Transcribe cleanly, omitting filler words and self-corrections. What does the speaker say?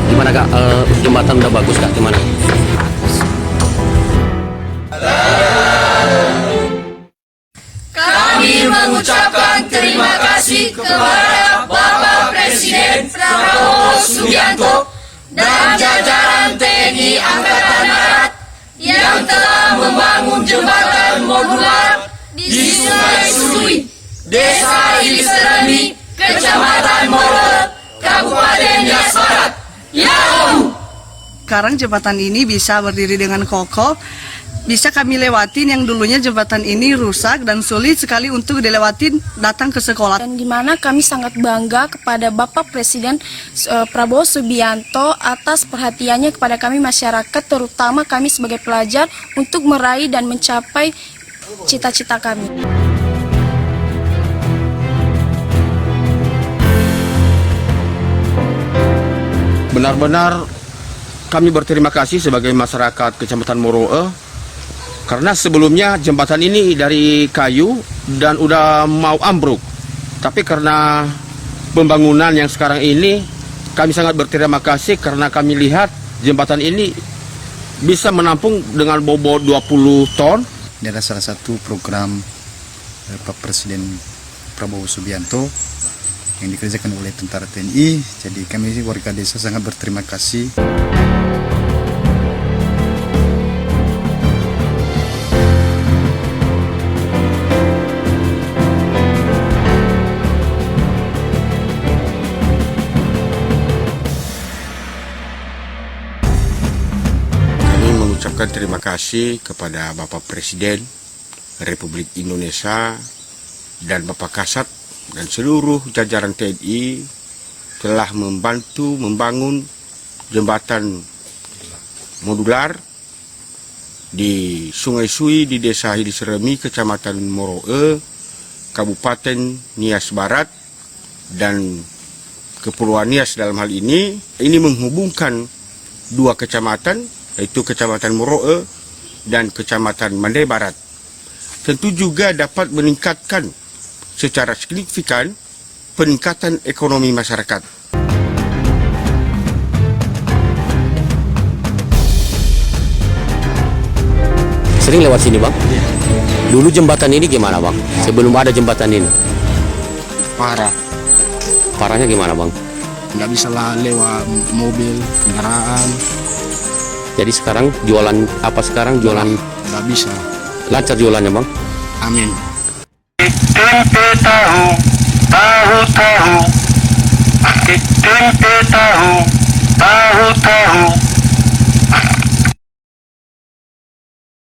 Gimana Kak, jembatan udah bagus Kak, gimana? Kami mengucapkan terima kasih kepada Bapak Presiden Prabowo Subianto dan jajaran TNI Angkatan Darat yang telah membangun jembatan modular di Sungai Sui, Desa Iliseremi, Kecamatan Moro, Kabupaten Nias Barat. Yahoo! Sekarang jembatan ini bisa berdiri dengan kokoh, bisa kami lewatin yang dulunya jembatan ini rusak dan sulit sekali untuk dilewatin datang ke sekolah. Dan di mana kami sangat bangga kepada Bapak Presiden Prabowo Subianto atas perhatiannya kepada kami masyarakat, terutama kami sebagai pelajar untuk meraih dan mencapai cita-cita kami. Benar-benar kami berterima kasih sebagai masyarakat Kecamatan Moroe karena sebelumnya jembatan ini dari kayu dan udah mau ambruk. Tapi karena pembangunan yang sekarang ini kami sangat berterima kasih karena kami lihat jembatan ini bisa menampung dengan bobot 20 ton. Ini adalah salah satu program Pak Presiden Prabowo Subianto yang dikerjakan oleh tentara TNI. Jadi kami warga desa sangat berterima kasih. Kami mengucapkan terima kasih kepada Bapak Presiden Republik Indonesia dan Bapak Kasat dan seluruh jajaran TNI telah membantu membangun jembatan modular di Sungai Sui di Desa Iliseremi, Kecamatan Moroe, Kabupaten Nias Barat dan Kepulauan Nias dalam hal ini. Ini menghubungkan dua kecamatan, yaitu Kecamatan Moroe dan Kecamatan Mandai Barat. Tentu juga dapat meningkatkan secara signifikan peningkatan ekonomi masyarakat. Sering lewat sini Bang? Dulu jembatan ini gimana Bang? Sebelum ada jembatan ini? Parah, Parahnya gimana Bang? nggak bisa lah lewat mobil, kendaraan, Jadi sekarang jualan apa sekarang? Jualan nggak bisa. lancar jualannya Bang? Amin. Tempe tahu, tahu, tempe tahu.